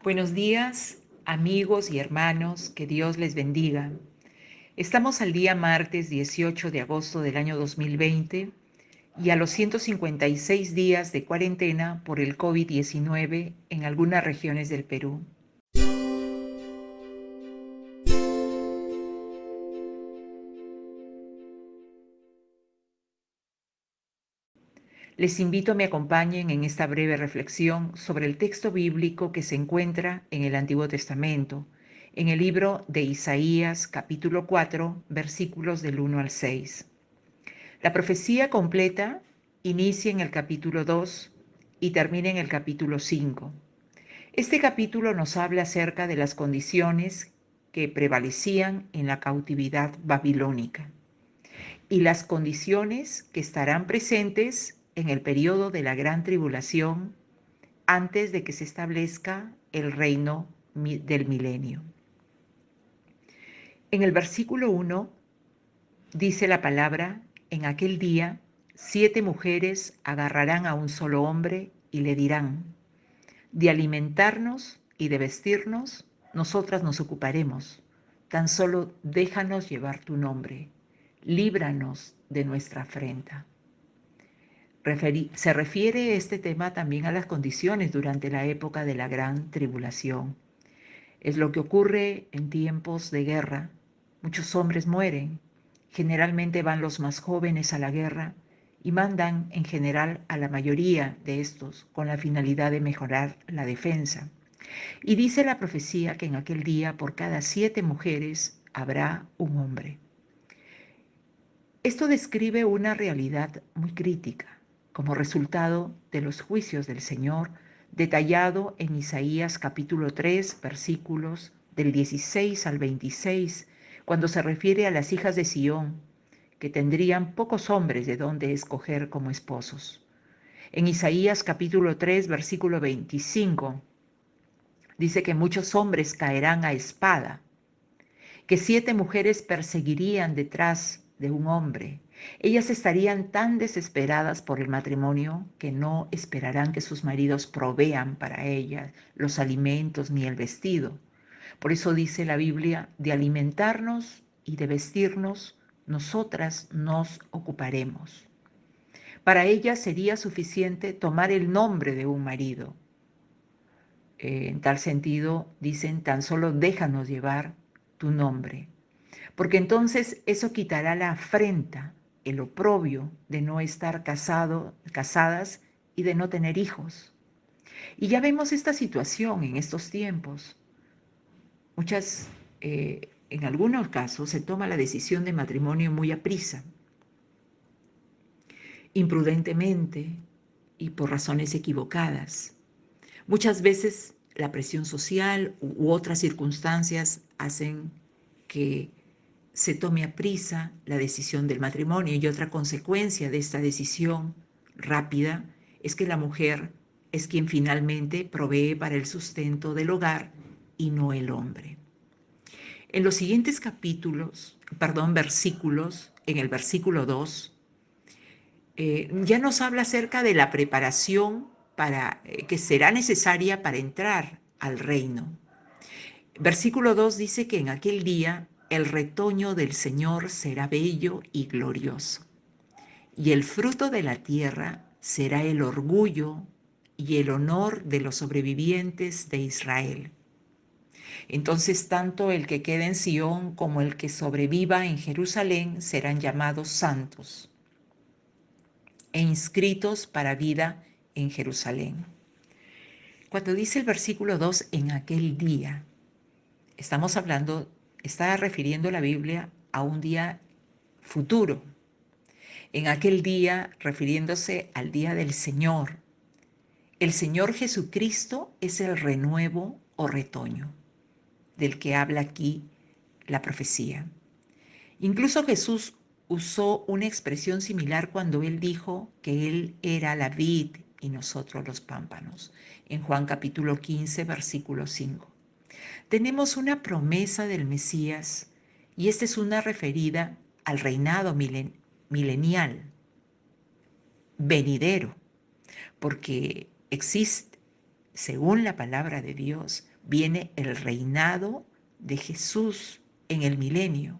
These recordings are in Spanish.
Buenos días, amigos y hermanos, que Dios les bendiga. Estamos al día martes 18 de agosto del año 2020 y a los 156 días de cuarentena por el COVID-19 en algunas regiones del Perú. Les invito a que me acompañen en esta breve reflexión sobre el texto bíblico que se encuentra en el Antiguo Testamento, en el libro de Isaías, capítulo 4, versículos del 1 al 6. La profecía completa inicia en el capítulo 2 y termina en el capítulo 5. Este capítulo nos habla acerca de las condiciones que prevalecían en la cautividad babilónica y las condiciones que estarán presentes en el periodo de la gran tribulación antes de que se establezca el reino del milenio. En el versículo 1 dice la palabra: en aquel día 7 mujeres agarrarán a un solo hombre y le dirán: de alimentarnos y de vestirnos, nosotras nos ocuparemos. Tan solo déjanos llevar tu nombre. Líbranos de nuestra afrenta. Se refiere este tema también a las condiciones durante la época de la gran tribulación. Es lo que ocurre en tiempos de guerra. Muchos hombres mueren. Generalmente van los más jóvenes a la guerra y mandan en general a la mayoría de estos con la finalidad de mejorar la defensa. Y dice la profecía que en aquel día por cada 7 mujeres habrá un hombre. Esto describe una realidad muy crítica como resultado de los juicios del Señor, detallado en Isaías capítulo 3, versículos del 16 al 26, cuando se refiere a las hijas de Sión, que tendrían pocos hombres de donde escoger como esposos. En Isaías capítulo 3, versículo 25, dice que muchos hombres caerán a espada, que 7 mujeres perseguirían detrás de un hombre. Ellas estarían tan desesperadas por el matrimonio que no esperarán que sus maridos provean para ellas los alimentos ni el vestido. Por eso dice la Biblia: de alimentarnos y de vestirnos, nosotras nos ocuparemos. Para ellas sería suficiente tomar el nombre de un marido. En tal sentido, dicen: tan solo déjanos llevar tu nombre. Porque entonces eso quitará la afrenta, el oprobio de no estar casadas y de no tener hijos. Y ya vemos esta situación en estos tiempos. En algunos casos se toma la decisión de matrimonio muy aprisa, imprudentemente y por razones equivocadas. Muchas veces la presión social u otras circunstancias hacen que se tome a prisa la decisión del matrimonio, y otra consecuencia de esta decisión rápida es que la mujer es quien finalmente provee para el sustento del hogar y no el hombre. En los siguientes versículos, en el versículo 2, ya nos habla acerca de la preparación que será necesaria para entrar al reino. Versículo 2 dice que en aquel día el retoño del Señor será bello y glorioso, y el fruto de la tierra será el orgullo y el honor de los sobrevivientes de Israel. Entonces tanto el que quede en Sión como el que sobreviva en Jerusalén serán llamados santos e inscritos para vida en Jerusalén. Cuando dice el versículo 2, en aquel día, está refiriendo la Biblia a un día futuro. En aquel día, refiriéndose al día del Señor. El Señor Jesucristo es el renuevo o retoño del que habla aquí la profecía. Incluso Jesús usó una expresión similar cuando él dijo que él era la vid y nosotros los pámpanos, en Juan capítulo 15, versículo 5. Tenemos una promesa del Mesías, y esta es una referida al reinado milenial, venidero, porque existe, según la palabra de Dios, viene el reinado de Jesús en el milenio.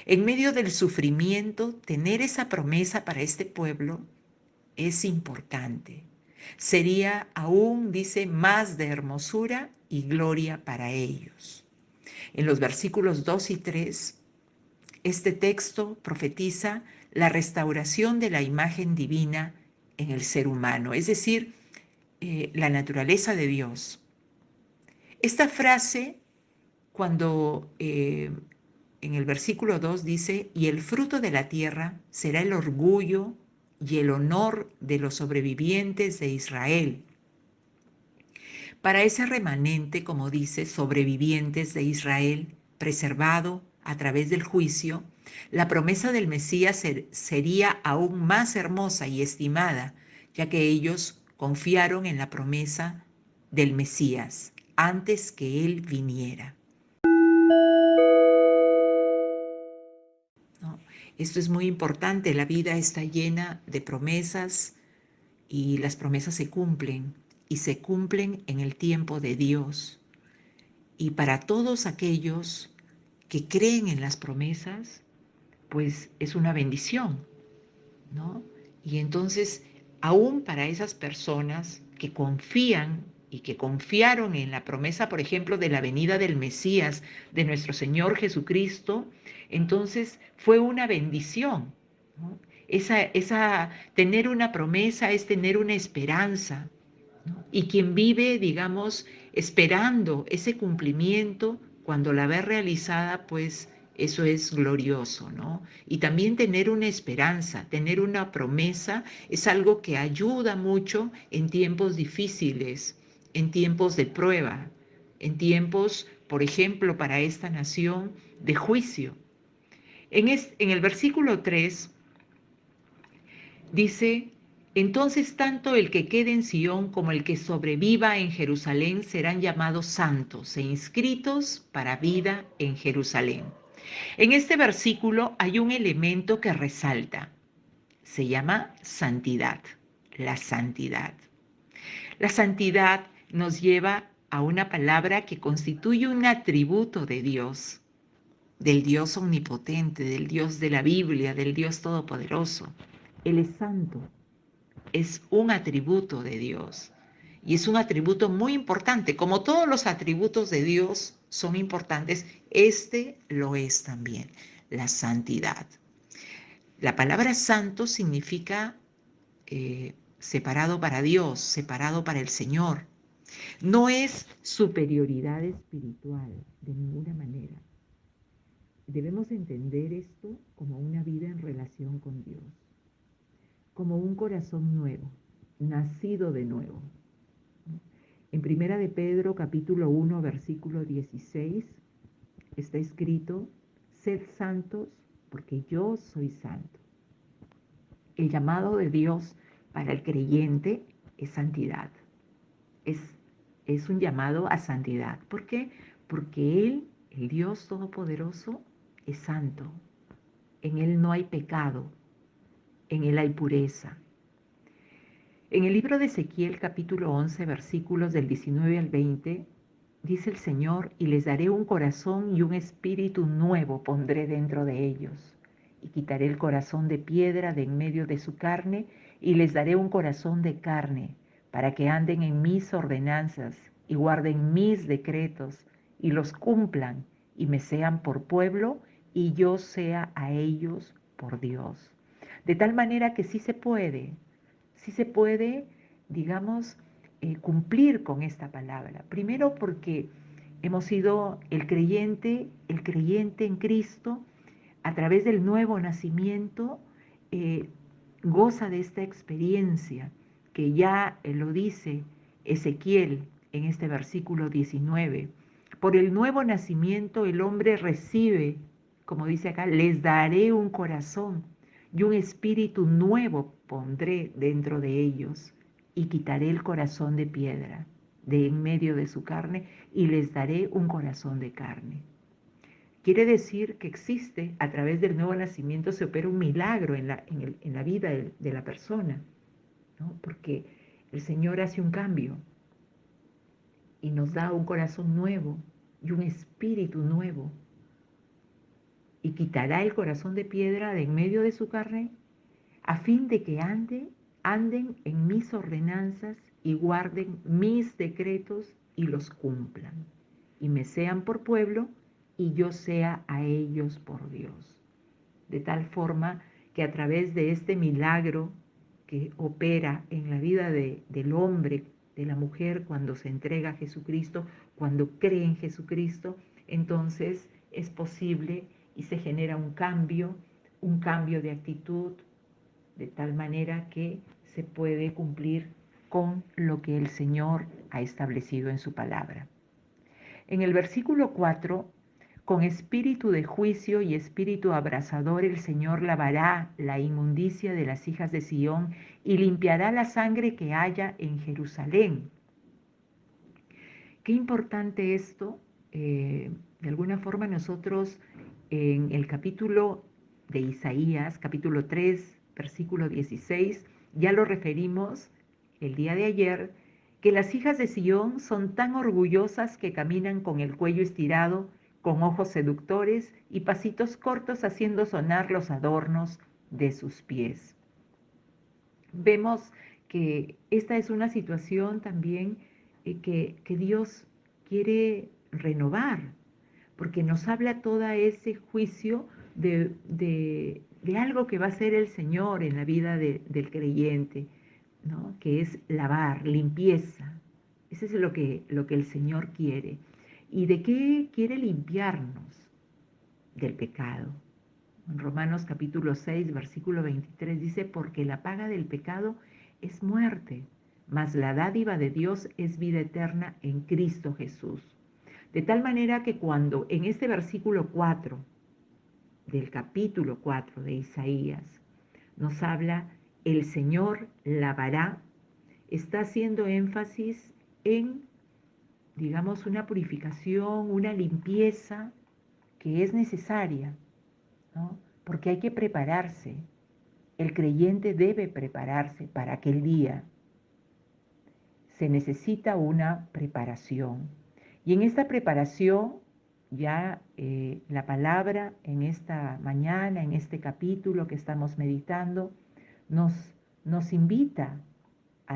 En medio del sufrimiento, tener esa promesa para este pueblo es importante. Sería aún, dice, más de hermosura y gloria para ellos. En los versículos 2 y 3, este texto profetiza la restauración de la imagen divina en el ser humano, es decir, la naturaleza de Dios. Esta frase, cuando en el versículo 2 dice, y el fruto de la tierra será el orgullo y el honor de los sobrevivientes de Israel. Para ese remanente, como dice, sobrevivientes de Israel, preservado a través del juicio, la promesa del Mesías sería aún más hermosa y estimada, ya que ellos confiaron en la promesa del Mesías antes que Él viniera. ¿No? Esto es muy importante, la vida está llena de promesas y las promesas se cumplen y se cumplen en el tiempo de Dios. Y para todos aquellos que creen en las promesas, pues es una bendición, ¿no? Y entonces, aún para esas personas que confían y que confiaron en la promesa, por ejemplo, de la venida del Mesías, de nuestro Señor Jesucristo, entonces fue una bendición, ¿no? Tener una promesa es tener una esperanza, ¿no? Y quien vive, digamos, esperando ese cumplimiento, cuando la ve realizada, pues eso es glorioso, ¿no? Y también tener una esperanza, tener una promesa, es algo que ayuda mucho en tiempos difíciles, en tiempos de prueba, en tiempos, por ejemplo, para esta nación, de juicio. En el versículo 3 dice, entonces tanto el que quede en Sión como el que sobreviva en Jerusalén serán llamados santos e inscritos para vida en Jerusalén. En este versículo hay un elemento que resalta. Se llama santidad, la santidad. La santidad nos lleva a una palabra que constituye un atributo de Dios, del Dios omnipotente, del Dios de la Biblia, del Dios todopoderoso. Él es santo, es un atributo de Dios y es un atributo muy importante. Como todos los atributos de Dios son importantes, este lo es también, la santidad. La palabra santo significa separado para Dios, separado para el Señor. No es superioridad espiritual de ninguna manera. Debemos entender esto como una vida en relación con Dios, como un corazón nuevo, nacido de nuevo. En Primera de Pedro, capítulo 1, versículo 16, está escrito, sed santos porque yo soy santo. El llamado de Dios para el creyente es santidad. Es, es un llamado a santidad. ¿Por qué? Porque Él, el Dios Todopoderoso, es santo. En Él no hay pecado, en Él hay pureza. En el libro de Ezequiel, capítulo 11, versículos del 19 al 20, dice el Señor, y les daré un corazón y un espíritu nuevo pondré dentro de ellos, y quitaré el corazón de piedra de en medio de su carne, y les daré un corazón de carne, para que anden en mis ordenanzas, y guarden mis decretos, y los cumplan, y me sean por pueblo, y yo sea a ellos por Dios. De tal manera que sí se puede, digamos, cumplir con esta palabra. Primero porque hemos sido el creyente en Cristo, a través del nuevo nacimiento, eh, goza de esta experiencia que ya lo dice Ezequiel en este versículo 19. Por el nuevo nacimiento el hombre recibe, como dice acá, les daré un corazón y un espíritu nuevo pondré dentro de ellos y quitaré el corazón de piedra de en medio de su carne y les daré un corazón de carne. Quiere decir que existe, a través del nuevo nacimiento se opera un milagro en la vida de la persona, ¿no? Porque el Señor hace un cambio. y nos da un corazón nuevo y un espíritu nuevo. Y quitará el corazón de piedra de en medio de su carne, a fin de que anden en mis ordenanzas y guarden mis decretos y los cumplan, y me sean por pueblo y yo sea a ellos por Dios. De tal forma que a través de este milagro que opera en la vida del hombre, de la mujer, cuando se entrega a Jesucristo, cuando cree en Jesucristo, entonces es posible y se genera un cambio de actitud, de tal manera que se puede cumplir con lo que el Señor ha establecido en su palabra. En el versículo 4, con espíritu de juicio y espíritu abrasador el Señor lavará la inmundicia de las hijas de Sión y limpiará la sangre que haya en Jerusalén. Qué importante esto. De alguna forma nosotros en el capítulo de Isaías, capítulo 3, versículo 16, ya lo referimos el día de ayer, que las hijas de Sión son tan orgullosas que caminan con el cuello estirado, con ojos seductores y pasitos cortos haciendo sonar los adornos de sus pies. Vemos que esta es una situación también que Dios quiere renovar, porque nos habla todo ese juicio de algo que va a ser el Señor en la vida del creyente, ¿no? Que es lavar, limpieza. Eso es lo que el Señor quiere. ¿Y de qué quiere limpiarnos? Del pecado. En Romanos capítulo 6, versículo 23 dice, porque la paga del pecado es muerte, mas la dádiva de Dios es vida eterna en Cristo Jesús. De tal manera que cuando en este versículo 4 del capítulo 4 de Isaías nos habla, el Señor lavará, está haciendo énfasis en, digamos, una purificación, una limpieza que es necesaria, ¿no? Porque hay que prepararse. El creyente debe prepararse para aquel día. Se necesita una preparación. Y en esta preparación, ya la palabra en esta mañana, en este capítulo que estamos meditando, nos, nos invita a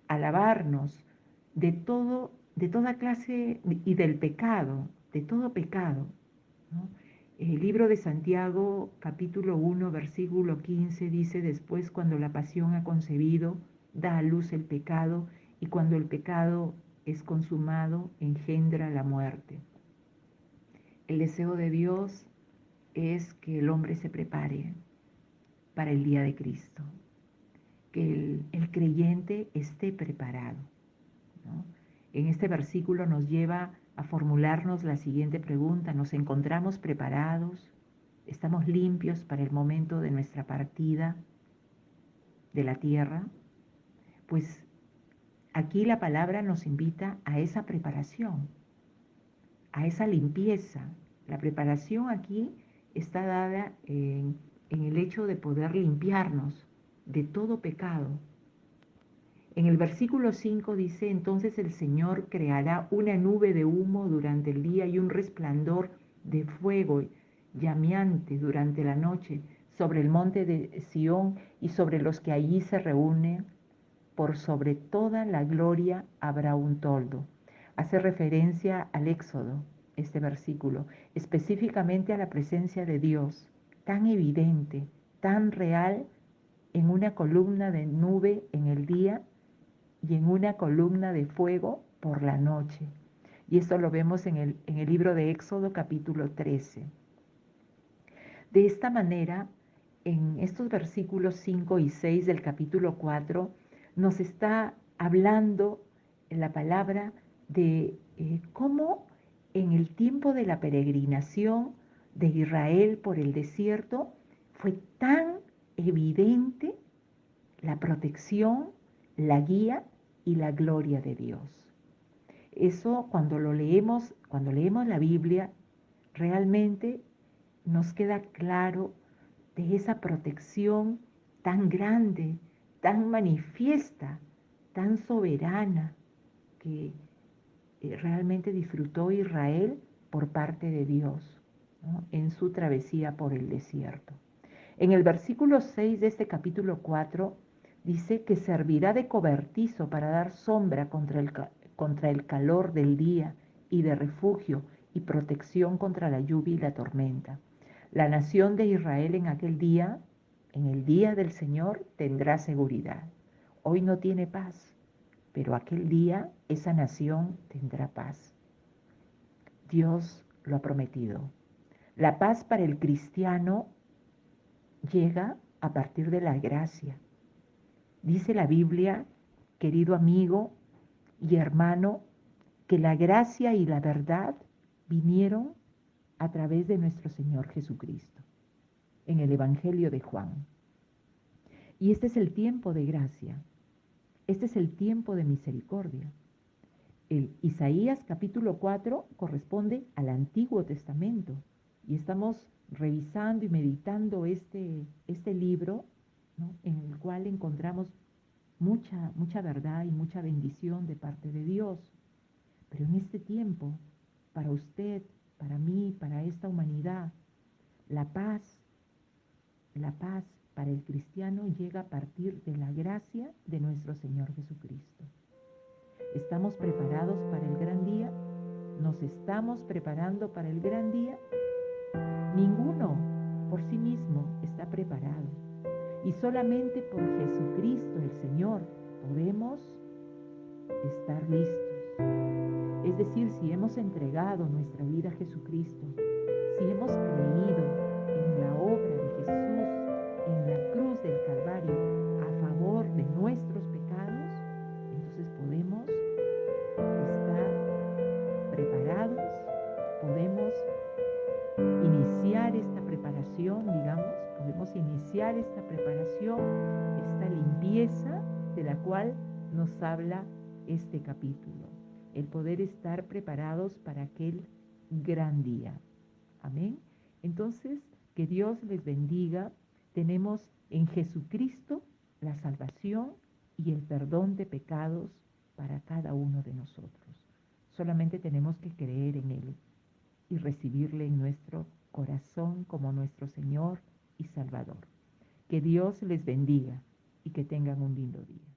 a lavarnos de toda clase y del pecado, de todo pecado, ¿no? El libro de Santiago, capítulo 1, versículo 15, dice, después cuando la pasión ha concebido, da a luz el pecado, y cuando el pecado es consumado, engendra la muerte. El deseo de Dios es que el hombre se prepare para el día de Cristo, que el creyente esté preparado, ¿no? En este versículo nos lleva a formularnos la siguiente pregunta: ¿nos encontramos preparados? ¿Estamos limpios para el momento de nuestra partida de la tierra? Pues aquí la palabra nos invita a esa preparación, a esa limpieza. La preparación aquí está dada en el hecho de poder limpiarnos de todo pecado. En el versículo 5 dice, entonces el Señor creará una nube de humo durante el día y un resplandor de fuego llameante durante la noche sobre el monte de Sión y sobre los que allí se reúnen. Por sobre toda la gloria habrá un toldo. Hace referencia al Éxodo, este versículo, específicamente a la presencia de Dios, tan evidente, tan real, en una columna de nube en el día y en una columna de fuego por la noche. Y esto lo vemos en el libro de Éxodo capítulo 13. De esta manera, en estos versículos 5 y 6 del capítulo 4, nos está hablando la palabra de cómo en el tiempo de la peregrinación de Israel por el desierto fue tan evidente la protección, la guía y la gloria de Dios. Eso cuando leemos la Biblia, realmente nos queda claro de esa protección tan grande, tan manifiesta, tan soberana que realmente disfrutó Israel por parte de Dios, ¿no? En su travesía por el desierto. En el versículo 6 de este capítulo 4 dice que servirá de cobertizo para dar sombra contra el calor del día y de refugio y protección contra la lluvia y la tormenta. La nación de Israel en aquel día, en el día del Señor, tendrá seguridad. Hoy no tiene paz, pero aquel día esa nación tendrá paz. Dios lo ha prometido. La paz para el cristiano llega a partir de la gracia. Dice la Biblia, querido amigo y hermano, que la gracia y la verdad vinieron a través de nuestro Señor Jesucristo, en el Evangelio de Juan. Y este es el tiempo de gracia, este es el tiempo de misericordia. El Isaías capítulo 4 corresponde al Antiguo Testamento y estamos revisando y meditando este libro, ¿no? En el cual encontramos mucha verdad y mucha bendición de parte de Dios. Pero en este tiempo, para usted, para mí, para esta humanidad, la paz, la paz para el cristiano llega a partir de la gracia de nuestro Señor Jesucristo. ¿Estamos preparados para el gran día? ¿Nos estamos preparando para el gran día? Ninguno por sí mismo está preparado. Y solamente por Jesucristo el Señor podemos estar listos. Es decir, si hemos entregado nuestra vida a Jesucristo, si hemos creído en la obra de Jesús en la cruz del Calvario a favor de nuestros pecados, entonces podemos estar preparados, podemos iniciar esta preparación, digamos, podemos iniciar esta preparación, esta limpieza de la cual nos habla este capítulo, el poder estar preparados para aquel gran día. Amén. Entonces, que Dios les bendiga. Tenemos en Jesucristo la salvación y el perdón de pecados para cada uno de nosotros. Solamente tenemos que creer en Él y recibirle en nuestro corazón como nuestro Señor y Salvador. Que Dios les bendiga y que tengan un lindo día.